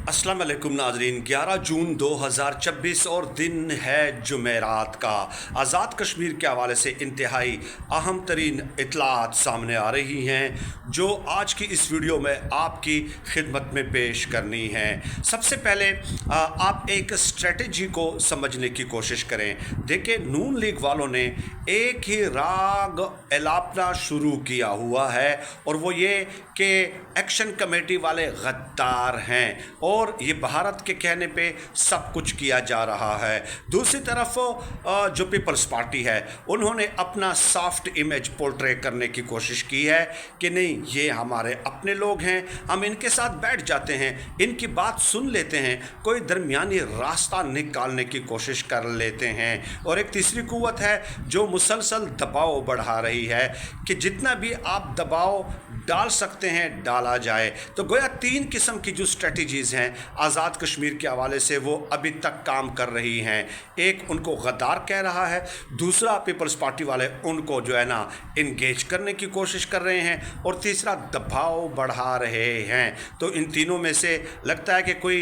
अस्सलाम वालेकुम नाजरीन। 11 जून 2026 और दिन है जुमेरात का। आज़ाद कश्मीर के हवाले से इंतहाई अहम तरीन इतलात सामने आ रही हैं जो आज की इस वीडियो में आपकी खिदमत में पेश करनी है। सबसे पहले आप एक स्ट्रेटजी को समझने की कोशिश करें। देखिए, नून लीग वालों ने एक ही राग एलापना शुरू किया हुआ है और वो ये कि एक्शन कमेटी वाले गद्दार हैं और ये भारत के कहने पे सब कुछ किया जा रहा है। दूसरी तरफ जो पीपल्स पार्टी है उन्होंने अपना सॉफ्ट इमेज पोर्ट्रे करने की कोशिश की है कि नहीं, ये हमारे अपने लोग हैं, हम इनके साथ बैठ जाते हैं, इनकी बात सुन लेते हैं, कोई दरमियानी रास्ता निकालने की कोशिश कर लेते हैं। और एक तीसरी कुव्वत है जो मुसलसल दबाव बढ़ा रही है कि जितना भी आप दबाव डाल सकते हैं डाला जाए। तो गोया तीन किस्म की जो स्ट्रेटजीज़ हैं आज़ाद कश्मीर के हवाले से वो अभी तक काम कर रही हैं। एक उनको गद्दार कह रहा है, दूसरा पीपल्स पार्टी वाले उनको जो है ना इंगेज करने की कोशिश कर रहे हैं, और तीसरा दबाव बढ़ा रहे हैं। तो इन तीनों में से लगता है कि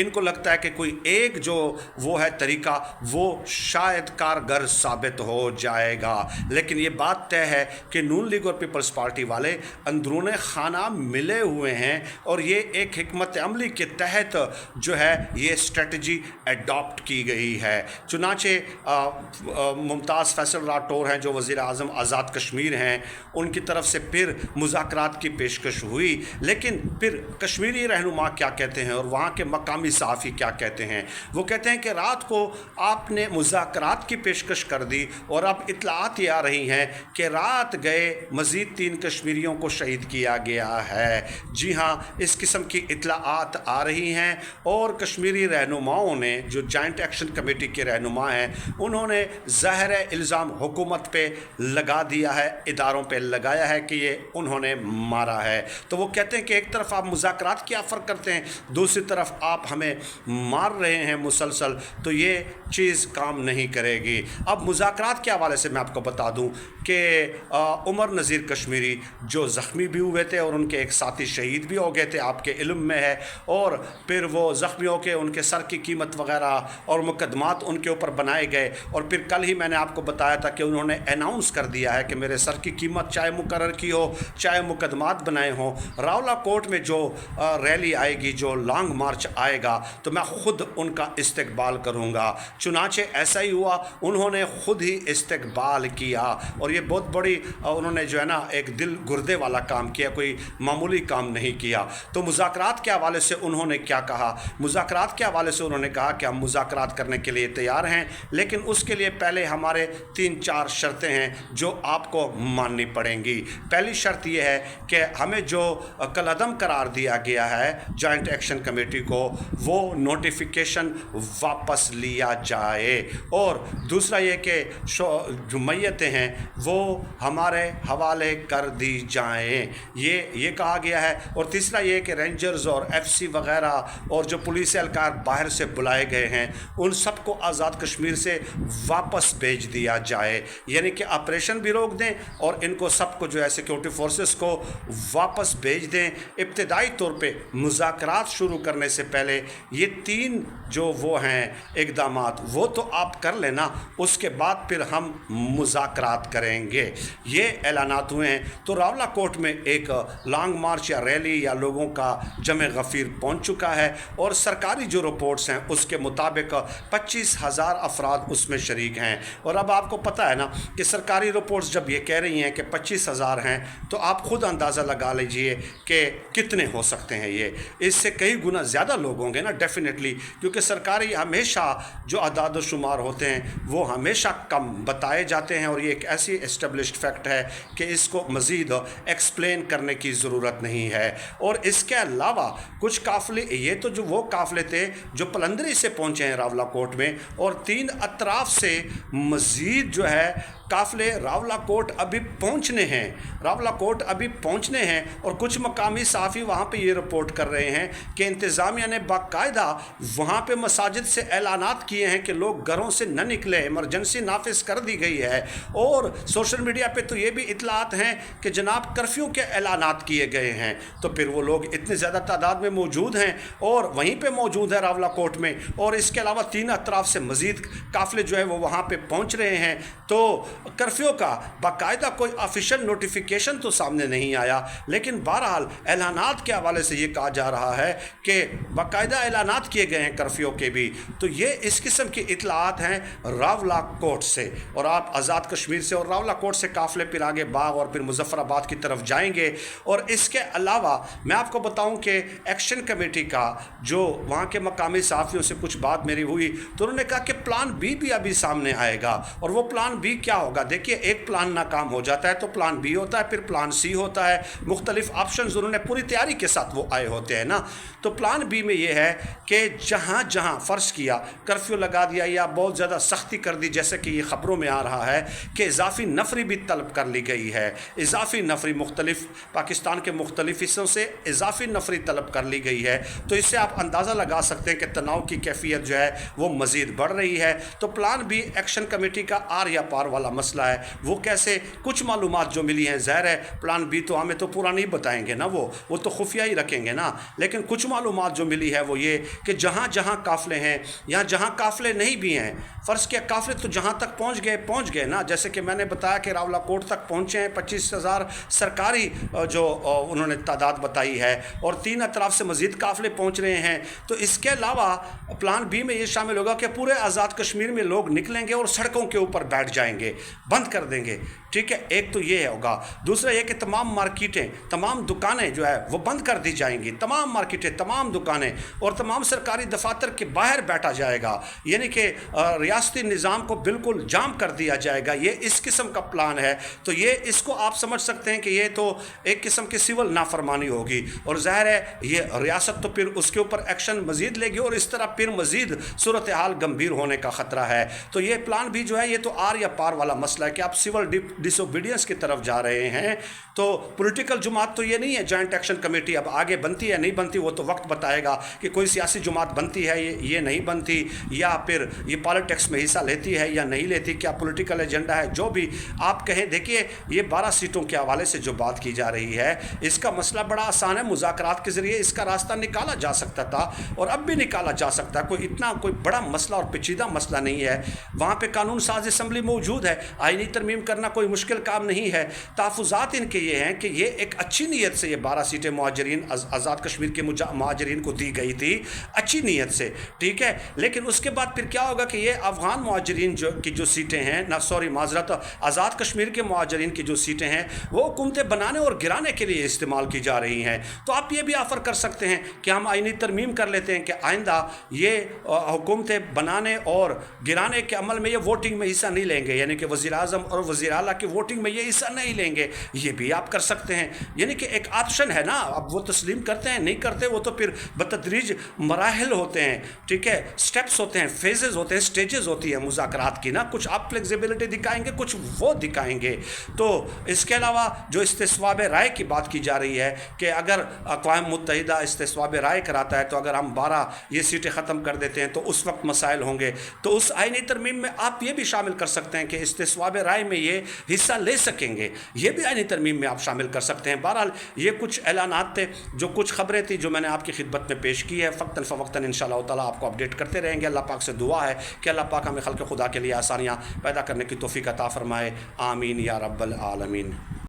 इनको लगता है कि कोई एक जो वो है तरीका वो शायद कारगर साबित हो जाएगा। लेकिन ये बात तय है कि नून लीग और पीपल्स पार्टी वाले अंदरूने खाना मिले हुए हैं और ये एक हिकमत अमली के तहत जो है ये स्ट्रेटजी एडॉप्ट की गई है। चुनाचे मुमताज़ फैसल राठौर हैं जो वज़ीर आज़म आज़ाद कश्मीर हैं, उनकी तरफ से फिर मुज़ाकरात की पेशकश हुई, लेकिन फिर कश्मीरी रहनुमा क्या कहते हैं और वहाँ के मकामी सहाफ़ी क्या कहते हैं। वो कहते हैं कि रात को आपने मुज़ाकरात की पेशकश कर दी और अब इत्तलात ये आ रही हैं कि रात गए मज़ीद 3 कश्मीरियों को शहीद किया गया है। जी हाँ, इस किस्म की इत्तलात आ रही हैं और कश्मीरी रहनुमाओं ने, जो जॉइंट एक्शन कमेटी के रहनुमा हैं, उन्होंने ज़ाहिर इल्ज़ाम हुकूमत पे लगा दिया है, इदारों पे लगाया है कि ये उन्होंने मारा है। तो वो कहते हैं कि एक तरफ आप मुज़ाकरात की ऑफ़र करते हैं, दूसरी तरफ आप हमें मार रहे हैं मुसलसल, तो ये चीज़ काम नहीं करेगी। अब मुज़ाकरात के हवाले से मैं आपको बता दूं कि उमर नज़ीर कश्मीरी जो ज़ख्मी भी हुए थे और उनके एक साथी शहीद भी हो गए थे, आपके इल्म में है, और फिर वो ज़ख्मी हो के उनके सर की कीमत वगैरह और मुकदमात उनके ऊपर बनाए गए। और फिर कल ही मैंने आपको बताया था कि उन्होंने अनाउंस कर दिया है कि मेरे सर की कीमत चाहे मुकर्रर की हो चाहे मुकदमात बनाए हों, रावला कोर्ट में जो रैली आएगी, जो लॉन्ग मार्च आएगा, तो मैं ख़ुद उनका इस्तकबाल करूँगा। चुनाचे ऐसा ही हुआ, उन्होंने ख़ुद ही इस्तकबाल किया और ये बहुत बड़ी उन्होंने जो है ना एक दिल गुर्दे वाला काम किया, कोई मामूली काम नहीं किया। तो मुज़ाकरात के हवाले से उन्होंने क्या कहा? मुज़ाकरात के हवाले से उन्होंने कहा कि हम मुज़ाकरात करने के लिए तैयार हैं, लेकिन उसके लिए पहले हमारे 3-4 शर्तें हैं जो आपको माननी पड़ेंगी। पहली शर्त यह है कि हमें जो कलअदम करार दिया गया है जॉइंट एक्शन कमेटी को, वो नोटिफिकेशन वापस लिया जाए, और दूसरा ये कि जो मैयतें हैं वो हमारे हवाले कर दी जाएं, ये कहा गया है। और तीसरा ये कि रेंजर्स और एफसी वगैरह और जो पुलिस एहलकार बाहर से बुलाए गए हैं उन सबको आज़ाद कश्मीर से वापस भेज दिया जाए, यानी कि ऑपरेशन भी रोक दें और इनको सबको जो है सिक्योरिटी फोर्सेस को वापस भेज दें। इब्तदाई तौर पे मुज़ाकरात शुरू करने से पहले ये 3 जो वो हैं इक़दामात वो तो आप कर लेना, उसके बाद फिर हम मुज़ाकरात करेंगे। ये ऐलानात हुए हैं। तो रावला कोर्ट में एक लॉन्ग मार्च या रैली या लोगों का जमे गफ़ीर पहुंच चुका है और सरकारी जो रिपोर्ट्स हैं उसके मुताबिक 25,000 अफराद उसमें शरीक हैं। और अब आपको पता है ना कि सरकारी रिपोर्ट्स जब ये कह रही हैं कि 25,000 हैं, तो आप ख़ुद अंदाज़ा लगा लीजिए कि कितने हो सकते हैं। ये इससे कई गुना ज़्यादा लोग होंगे ना डेफिनेटली, क्योंकि सरकारी हमेशा जो अदाद व शुमार होते हैं वो हमेशा कम बताए जाते हैं, और ये एक ऐसी एस्टेब्लिश्ड फैक्ट है कि इसको मज़ीद एक्सप्लेन करने की ज़रूरत नहीं है। और इसके अलावा कुछ काफ़िले, ये तो जो वो काफ़िले थे जो पलंदरी से पहुँचे हैं रावला कोर्ट में, और 3 अतराफ़ से मज़ीद जो है काफ़िले रावलाकोट अभी पहुंचने हैं, रावलाकोट अभी पहुंचने हैं और कुछ मकामी सहाफ़ी वहाँ पे ये रिपोर्ट कर रहे हैं कि इंतज़ामिया ने बाकायदा वहाँ पे मसाजिद से ऐलानात किए हैं कि लोग घरों से न निकले, इमरजेंसी नाफिज कर दी गई है। और सोशल मीडिया पे तो ये भी इतलात हैं कि जनाब कर्फ्यू के ऐलानात किए गए हैं। तो फिर वो लोग इतनी ज़्यादा तादाद में मौजूद हैं और वहीं पे मौजूद है रावलाकोट में, और इसके अलावा तीन अतराफ से मज़ीद काफ़िले जो है वो वहाँ पे पहुँच रहे हैं। तो कर्फ्यू का बाकायदा कोई ऑफिशियल नोटिफिकेशन तो सामने नहीं आया, लेकिन बहरहाल ऐलानात के हवाले से ये कहा जा रहा है कि बाकायदा ऐलानात किए गए हैं कर्फ्यू के भी। तो ये इस किस्म की इतलात हैं रावलाकोट से, और आप आज़ाद कश्मीर से और रावलाकोट से काफ़िले फिर आगे बाग और फिर मुजफ्फराबाद की तरफ जाएंगे। और इसके अलावा मैं आपको बताऊं कि एक्शन कमेटी का जो वहाँ के मकामी सहाफ़ियों से कुछ बात मेरी हुई तो उन्होंने कहा कि प्लान बी भी अभी सामने आएगा। और वो प्लान बी क्या होगा? देखिए, एक प्लान नाकाम हो जाता है तो प्लान बी होता है, फिर प्लान सी होता है, मुख्तलिफ ऑप्शन उन्होंने पूरी तैयारी के साथ वो आए होते हैं ना। तो प्लान बी में ये है कि जहाँ जहाँ फ़र्ज़ किया कर्फ्यू लगा दिया या बहुत ज़्यादा सख्ती कर दी, जैसे कि ये ख़बरों में आ रहा है कि इजाफ़ी नफरी भी तलब कर ली गई है, इजाफ़ी नफरी मुख्तलिफ पाकिस्तान के मुख्तलिफ हिस्सों से इजाफ़ी नफरी तलब कर ली गई है। तो इससे आप अंदाज़ा लगा सकते हैं कि तनाव की कैफियत जो है वो मज़ीद बढ़ रही है। तो प्लान बी एक्शन कमेटी का आर या पार वाला मसला है। वो कैसे? कुछ मालूमात जो मिली हैं, ज़ाहिर है प्लान बी तो हमें तो पूरा नहीं बताएंगे ना, वो तो खुफिया ही रखेंगे ना, लेकिन कुछ मालूमात जो मिली है वो ये कि जहाँ जहाँ काफ़िले हैं या जहाँ काफ़िले नहीं भी हैं, फ़र्ज़ किया काफ़िले तो जहाँ तक पहुँच गए ना, जैसे कि मैंने बताया कि रावलाकोट तक पहुँचे हैं 25,000 सरकारी जो उन्होंने तादाद बताई है, और तीन अतराफ से मज़ीद काफ़िले पहुँच रहे हैं। तो इसके अलावा प्लान बी में ये शामिल होगा कि पूरे आज़ाद कश्मीर में लोग निकलेंगे और सड़कों के ऊपर बैठ जाएंगे, बंद कर देंगे। ठीक है, एक तो ये होगा। दूसरा ये कि तमाम मार्केटें, तमाम दुकानें जो है वो बंद कर दी जाएंगी, तमाम मार्केटें, तमाम दुकानें और तमाम सरकारी दफातर के बाहर बैठा जाएगा, यानी कि रियासती निज़ाम को बिल्कुल जाम कर दिया जाएगा। ये इस किस्म का प्लान है। तो ये इसको आप समझ सकते हैं कि ये तो एक किस्म की सिविल नाफरमानी होगी, और ज़ाहिर है ये रियासत तो फिर उसके ऊपर एक्शन मज़ीद लेगी और इस तरह फिर मज़ीद सूरत हाल गंभीर होने का ख़तरा है। तो ये प्लान भी जो है ये तो आर या पार वाला मसला है कि आप सिविल डिसोबीडियंस की तरफ जा रहे हैं। तो पॉलिटिकल जुमात तो ये नहीं है जॉइंट एक्शन कमेटी अब आगे बनती है नहीं बनती, वो तो वक्त बताएगा कि कोई सियासी जुमात बनती है ये नहीं बनती, या फिर ये पॉलिटिक्स में हिस्सा लेती है या नहीं लेती, क्या पॉलिटिकल एजेंडा है, जो भी आप कहें। देखिए, ये 12 सीटों के हवाले से जो बात की जा रही है इसका मसला बड़ा आसान है, मुज़ाकरात के ज़रिए इसका रास्ता निकाला जा सकता था और अब भी निकाला जा सकता है। कोई बड़ा मसला और पेचीदा मसला नहीं है। वहाँ पे कानून साज असम्बली मौजूद है, आईनी तरमीम करना कोई मुश्किल काम नहीं है। तहफ़्फ़ुज़ात इनके ये हैं कि ये एक अच्छी नीयत से ये 12 सीटें मुहाजिरीन आज़ाद कश्मीर के मुहाजिरीन को दी गई थी, अच्छी नीयत से, ठीक है। लेकिन उसके बाद फिर क्या होगा कि ये अफ़गान मुहाजिरीन की जो सीटें हैं माज़रत आज़ाद कश्मीर के मुहाजिरीन की जो सीटें हैं वो हुकूमतें बनाने और गिराने के लिए इस्तेमाल की जा रही हैं। तो आप ये भी ऑफ़र कर सकते हैं कि हम आईनी तरमीम कर लेते हैं कि आइंदा ये हुकूमतें बनाने और गिराने के अमल में ये वोटिंग में हिस्सा नहीं लेंगे, यानी कि वज़ीर आज़म और वज़ीर आला की वोटिंग में ये हिस्सा नहीं लेंगे। ये भी आप कर सकते हैं, यानी कि एक ऑप्शन है ना। अब वो तस्लीम करते हैं नहीं करते, वो तो फिर बतदरीज मराहिल होते हैं, ठीक है, स्टेप्स होते हैं, फेजेस होते हैं, स्टेजेस होती है मुज़ाकरात की ना। कुछ आप फ्लेक्सिबिलिटी दिखाएंगे, कुछ वो दिखाएंगे। तो इसके अलावा जो इस्तिस्वाब राय की बात की जा रही है कि अगर अक़वाम मुत्तहिदा इस्तिस्वाब राय कराता है तो अगर हम 12 ये सीटें ख़त्म कर देते हैं तो उस वक्त मसाइल होंगे। तो उस आईनी तरमीम में आप ये भी शामिल कर सकते हैं कि इस्तिस्वाब राय में ये हिस्सा ले सकेंगे, ये भी आईनी तरमीम में आप शामिल कर सकते हैं। बहरहाल ये कुछ ऐलानात थे, जो कुछ ख़बरें थी जो मैंने आपकी खिदमत में पेश की है। फ़क्तन फ़वक्तन इंशाअल्लाह ताला आपको अपडेट करते रहेंगे। अल्लाह पाक से दुआ है कि अल्लाह पाक हमें खल्क़ खुदा के लिए आसानियाँ पैदा करने की तौफ़ीक़ अता फ़रमाए। आमीन या रब्बल आलमीन।